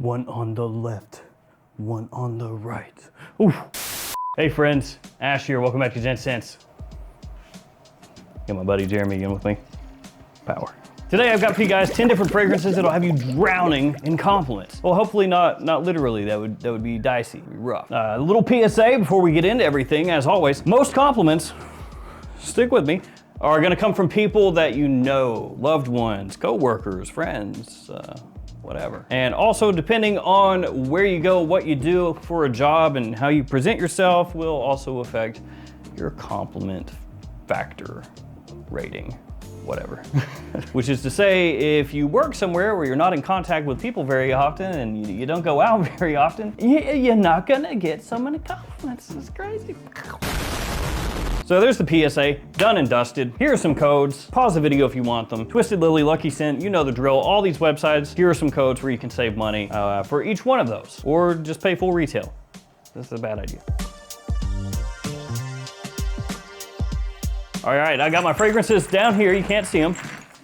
One on the left, one on the right. Oof. Hey friends, Ash here, welcome back to Gents. Got my buddy Jeremy again with me. Power. Today I've got for you guys 10 different fragrances that'll have you drowning in compliments. Well, hopefully not literally, that would be dicey, be rough. A little PSA before we get into everything, as always. Most compliments, stick with me, are gonna come from people that you know, loved ones, co-workers, friends, whatever. And also, depending on where you go, what you do for a job, and how you present yourself will also affect your compliment factor rating, whatever. Which is to say, if you work somewhere where you're not in contact with people very often and you don't go out very often, you're not gonna get so many compliments. It's crazy. So there's the PSA, done and dusted. Here are some codes. Pause the video if you want them. Twisted Lily, Lucky Scent, you know the drill. All these websites, here are some codes where you can save money for each one of those, or just pay full retail. This is a bad idea. All right, I got my fragrances down here. You can't see them.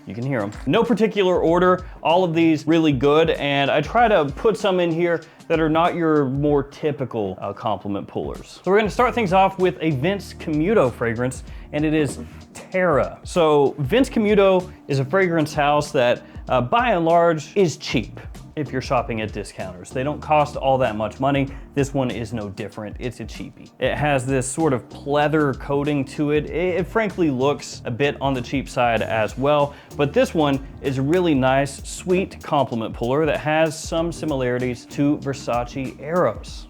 You can hear them. No particular order, all of these really good, and I try to put some in here that are not your more typical compliment pullers. So we're gonna start things off with a Vince Camuto fragrance, and it is Terra. So Vince Camuto is a fragrance house that by and large is cheap if you're shopping at discounters. They don't cost all that much money. This one is no different, it's a cheapie. It has this sort of pleather coating to it. It frankly looks a bit on the cheap side as well, but this one is a really nice, sweet compliment puller that has some similarities to Versace Eros.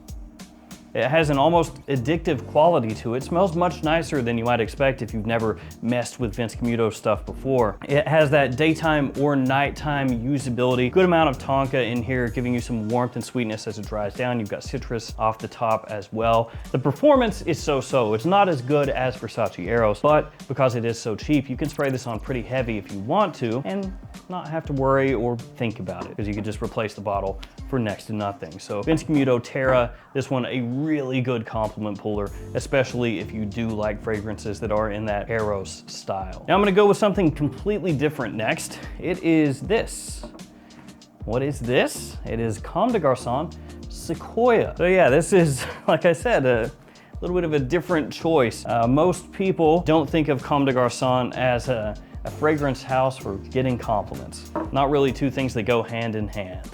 It has an almost addictive quality to it. It smells much nicer than you might expect if you've never messed with Vince Camuto stuff before. It has that daytime or nighttime usability. Good amount of tonka in here, giving you some warmth and sweetness as it dries down. You've got citrus off the top as well. The performance is so-so. It's not as good as Versace Eros, but because it is so cheap, you can spray this on pretty heavy if you want to and not have to worry or think about it, because you can just replace the bottle for next to nothing. So Vince Camuto Terra, this one a really good compliment puller, especially if you do like fragrances that are in that Eros style. Now I'm gonna go with something completely different next. It is this. What is this? It is Comme des Garçons Sequoia. So yeah, this is, like I said, a little bit of a different choice. Most people don't think of Comme des Garçons as a fragrance house for getting compliments. Not really two things that go hand in hand.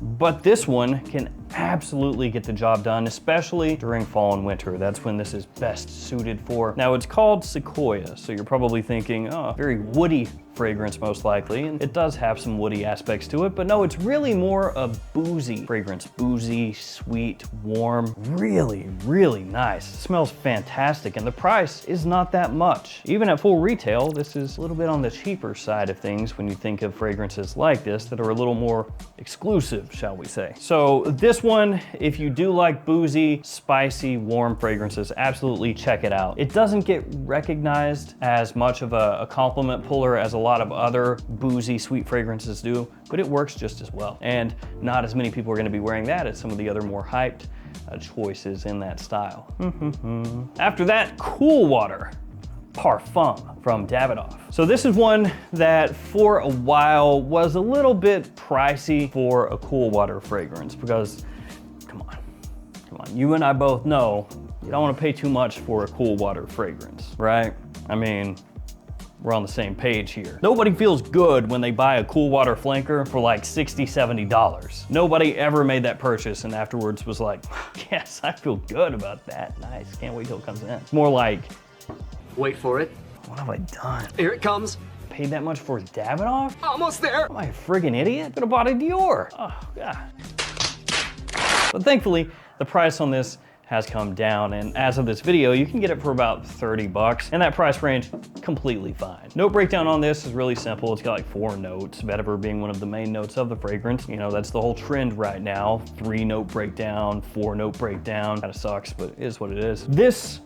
But this one can absolutely get the job done, especially during fall and winter. That's when this is best suited for. Now it's called Sequoia, so you're probably thinking, oh, very woody fragrance most likely, and it does have some woody aspects to it, but no, it's really more a boozy fragrance. Boozy, sweet, warm, really, really nice. It smells fantastic, and the price is not that much. Even at full retail, this is a little bit on the cheaper side of things when you think of fragrances like this that are a little more exclusive, shall we say. So this one, if you do like boozy, spicy, warm fragrances, absolutely check it out. It doesn't get recognized as much of a compliment puller as a lot of other boozy, sweet fragrances do, but it works just as well. And not as many people are gonna be wearing that as some of the other more hyped choices in that style. After that, Cool Water Parfum from Davidoff. So this is one that for a while was a little bit pricey for a cool water fragrance because, come on, you and I both know you don't want to pay too much for a cool water fragrance, right? I mean, we're on the same page here. Nobody feels good when they buy a cool water flanker for like $60, $70. Nobody ever made that purchase and afterwards was like, yes, I feel good about that. Nice, can't wait till it comes in. It's more like, wait for it. what have I done? Here it comes. Paid that much for Davidoff? Almost there. Am I a friggin' idiot? Could have bought a Dior. Oh, God. But thankfully, the price on this has come down, and as of this video, you can get it for about 30 bucks, and that price range, completely fine. Note breakdown on this is really simple. It's got like 4 notes, vetiver being one of the main notes of the fragrance. You know, that's the whole trend right now. 3-note breakdown, 4-note breakdown. Kinda sucks, but it is what it is. This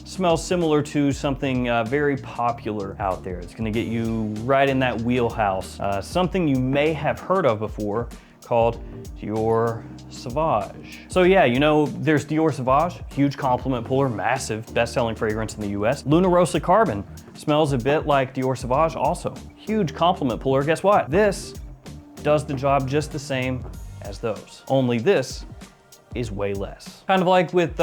smells similar to something very popular out there. It's gonna get you right in that wheelhouse. Something you may have heard of before called Dior Sauvage. So yeah, you know, there's Dior Sauvage, huge compliment puller, massive best-selling fragrance in the US. Luna Rosa Carbon smells a bit like Dior Sauvage also. Huge compliment puller. Guess what? This does the job just the same as has those. Only this is way less. Kind of like with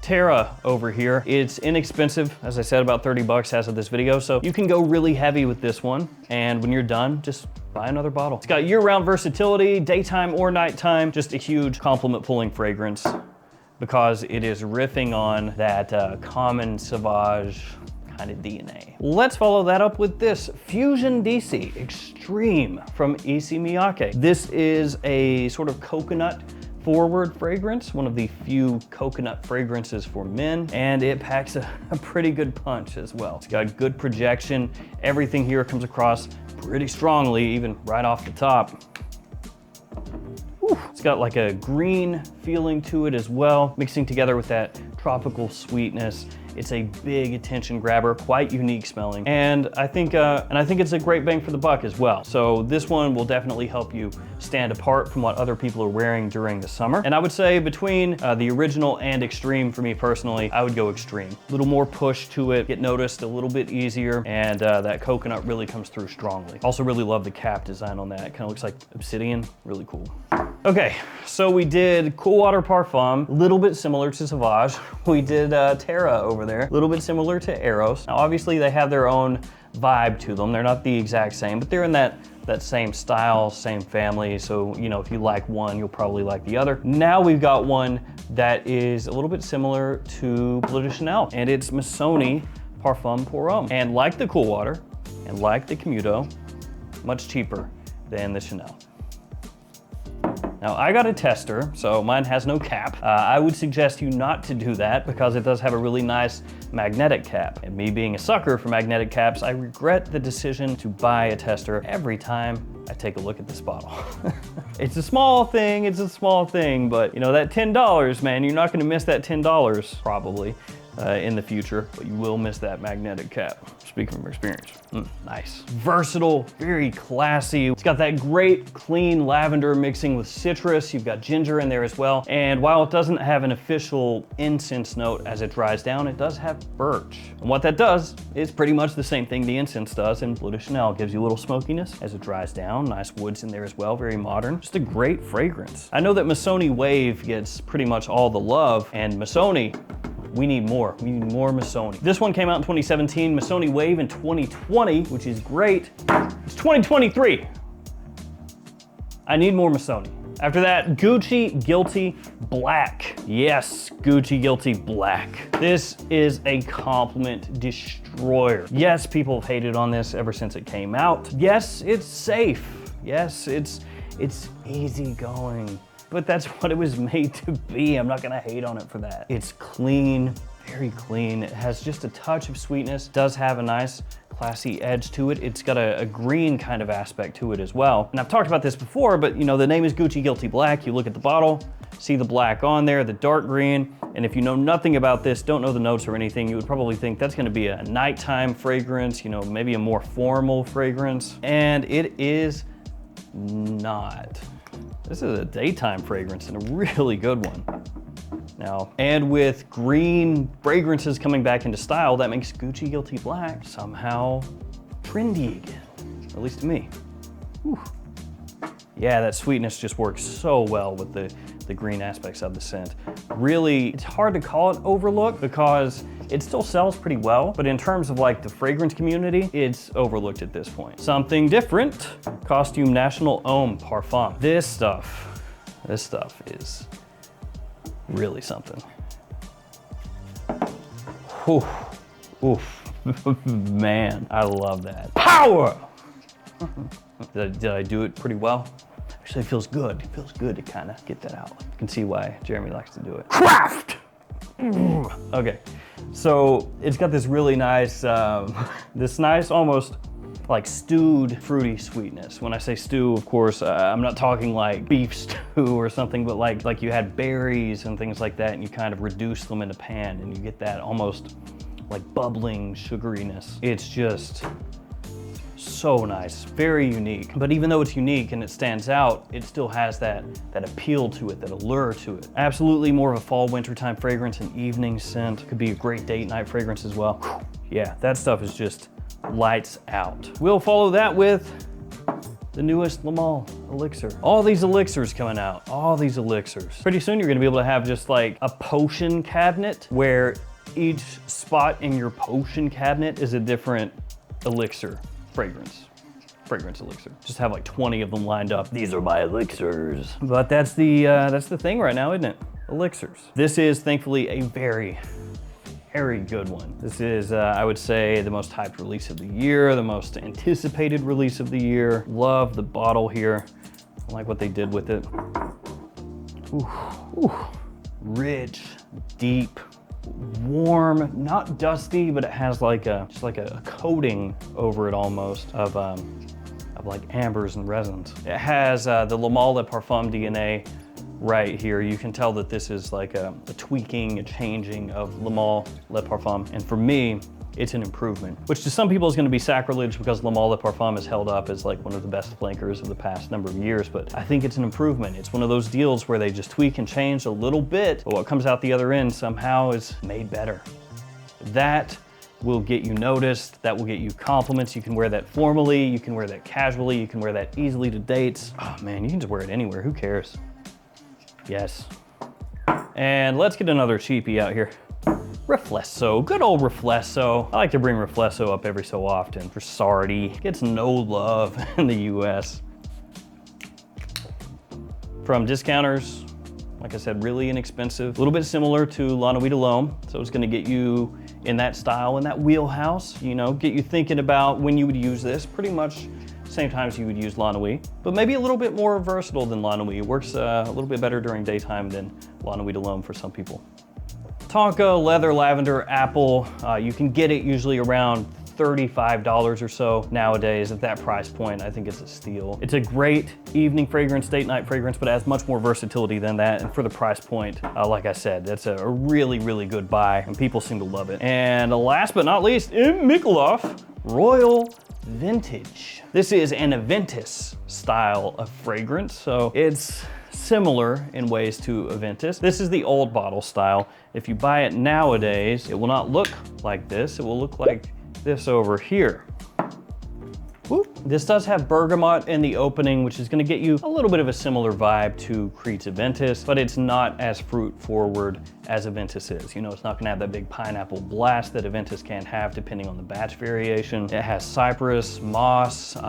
Terra over here. It's inexpensive, as I said, about 30 bucks as of this video, so you can go really heavy with this one, and when you're done, just buy another bottle. It's got year-round versatility, daytime or nighttime, just a huge compliment pulling fragrance because it is riffing on that common sauvage kind of DNA. Let's follow that up with this Fusion DC Extreme from Miyake. This is a sort of coconut forward fragrance, one of the few coconut fragrances for men, and it packs a pretty good punch as well. It's got good projection. Everything here comes across pretty strongly, even right off the top. Whew. It's got like a green feeling to it as well, mixing together with that tropical sweetness. It's a big attention grabber, quite unique smelling, and I think it's a great bang for the buck as well. So this one will definitely help you stand apart from what other people are wearing during the summer. And I would say between the original and Extreme, for me personally, I would go Extreme. A little more push to it, get noticed a little bit easier, and that coconut really comes through strongly. Also really love the cap design on that. It kind of looks like obsidian, really cool. Okay, so we did Cool Water Parfum, a little bit similar to Sauvage. We did Terra over there, a little bit similar to Eros. Now obviously they have their own vibe to them. They're not the exact same, but they're in that same style, same family. So, you know, if you like one, you'll probably like the other. Now we've got one that is a little bit similar to Bleu de Chanel, and it's Missoni Parfum Pour Homme. And like the Cool Water, and like the Camuto, much cheaper than the Chanel. Now I got a tester, so mine has no cap. I would suggest you not to do that because it does have a really nice magnetic cap. And me being a sucker for magnetic caps, I regret the decision to buy a tester every time I take a look at this bottle. It's a small thing, but you know, that $10, man, you're not gonna miss that $10 probably in the future, but you will miss that magnetic cap. Speaking from experience. Nice. Versatile, very classy. It's got that great clean lavender mixing with citrus. You've got ginger in there as well. And while it doesn't have an official incense note as it dries down, it does have birch. And what that does is pretty much the same thing the incense does in Bleu de Chanel. It gives you a little smokiness as it dries down. Nice woods in there as well, very modern. Just a great fragrance. I know that Missoni Wave gets pretty much all the love, and Missoni, we need more. We need more Missoni. This one came out in 2017, Missoni Wave in 2020, which is great. It's 2023. I need more Missoni. After that, Gucci Guilty Black. Yes, Gucci Guilty Black. This is a compliment destroyer. Yes, people have hated on this ever since it came out. Yes, it's safe. Yes, it's easygoing. But that's what it was made to be. I'm not gonna hate on it for that. It's clean, very clean. It has just a touch of sweetness. It does have a nice classy edge to it. It's got a green kind of aspect to it as well. And I've talked about this before, but you know, the name is Gucci Guilty Black. You look at the bottle, see the black on there, the dark green, and if you know nothing about this, don't know the notes or anything, you would probably think that's gonna be a nighttime fragrance, you know, maybe a more formal fragrance, and it is not. This is a daytime fragrance and a really good one. Now, and with green fragrances coming back into style, that makes Gucci Guilty Black somehow trendy again, at least to me. Whew. Yeah, that sweetness just works so well with the green aspects of the scent. Really, it's hard to call it overlooked because it still sells pretty well, but in terms of like the fragrance community, it's overlooked at this point. Something different, Costume National Homme Parfum. This stuff is really something. Oof, oof, man, I love that. Power! Did I do it pretty well? Actually, it feels good. It feels good to kind of get that out. You can see why Jeremy likes to do it. Craft! Okay, so it's got this really nice, almost like stewed fruity sweetness. When I say stew, of course, I'm not talking like beef stew or something, but like you had berries and things like that, and you kind of reduce them in a pan, and you get that almost like bubbling sugariness. It's just so nice, very unique. But even though it's unique and it stands out, it still has that appeal to it, that allure to it. Absolutely more of a fall, wintertime fragrance, an evening scent. Could be a great date night fragrance as well. Yeah, that stuff is just lights out. We'll follow that with the newest Le Mans elixir. All these elixirs coming out, all these elixirs. Pretty soon you're gonna be able to have just like a potion cabinet where each spot in your potion cabinet is a different elixir fragrance elixir. Just have like 20 of them lined up. These are my elixirs. But that's the thing right now, isn't it? Elixirs. This is thankfully a very good one. This is, I would say, the most hyped release of the year, the most anticipated release of the year. Love the bottle here. I like what they did with it. Ooh, ooh. Rich, deep, warm, not dusty, but it has like just like a coating over it almost of like ambers and resins. It has the Le Mans Parfum DNA right here. You can tell that this is like a tweaking, a changing of Le Mans Parfum. And for me, it's an improvement, which to some people is gonna be sacrilege because Le Mans Parfum is held up as like one of the best flankers of the past number of years, but I think it's an improvement. It's one of those deals where they just tweak and change a little bit, but what comes out the other end somehow is made better. That will get you noticed, that will get you compliments. You can wear that formally, you can wear that casually, you can wear that easily to dates. Oh man, you can just wear it anywhere, who cares? Yes. And let's get another cheapie out here. Reflexo, good old Reflexo. I like to bring Reflexo up every so often. For Sardi, gets no love in the US. From discounters, like I said, really inexpensive. A little bit similar to La Nuit de l'Homme, so it's gonna get you in that style, in that wheelhouse, you know, get you thinking about when you would use this, pretty much same times you would use La Nuit, but maybe a little bit more versatile than La Nuit. It works a little bit better during daytime than La Nuit de l'Homme for some people. Tonka, leather, lavender, apple. You can get it usually around $35 or so nowadays. At that price point, I think it's a steal. It's a great evening fragrance, date night fragrance, but it has much more versatility than that. And for the price point, like I said, that's a really good buy and people seem to love it. And last but not least, in Michelob, Royal Vintage. This is an Aventus style of fragrance, so it's similar in ways to Aventus. This is the old bottle style. If you buy it nowadays, it will not look like this. It will look like this over here. Whoop. This does have bergamot in the opening, which is gonna get you a little bit of a similar vibe to Creed's Aventus, but it's not as fruit forward as Aventus is. You know, it's not gonna have that big pineapple blast that Aventus can have depending on the batch variation. It has cypress, moss, it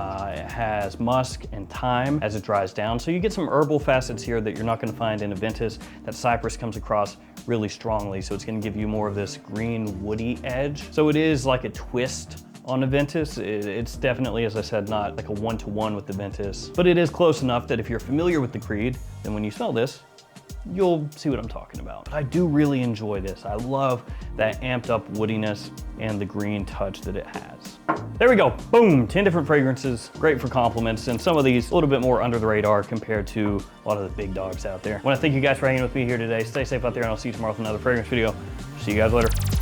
has musk and thyme as it dries down. So you get some herbal facets here that you're not gonna find in Aventus. That cypress comes across really strongly, so it's gonna give you more of this green woody edge. So it is like a twist on Aventus. It's definitely, as I said, not like a one-to-one with Aventus, but it is close enough that if you're familiar with the Creed, then when you smell this, you'll see what I'm talking about. But I do really enjoy this. I love that amped up woodiness and the green touch that it has. There we go, boom, 10 different fragrances, great for compliments, and some of these a little bit more under the radar compared to a lot of the big dogs out there. I wanna thank you guys for hanging with me here today. Stay safe out there, and I'll see you tomorrow with another fragrance video. See you guys later.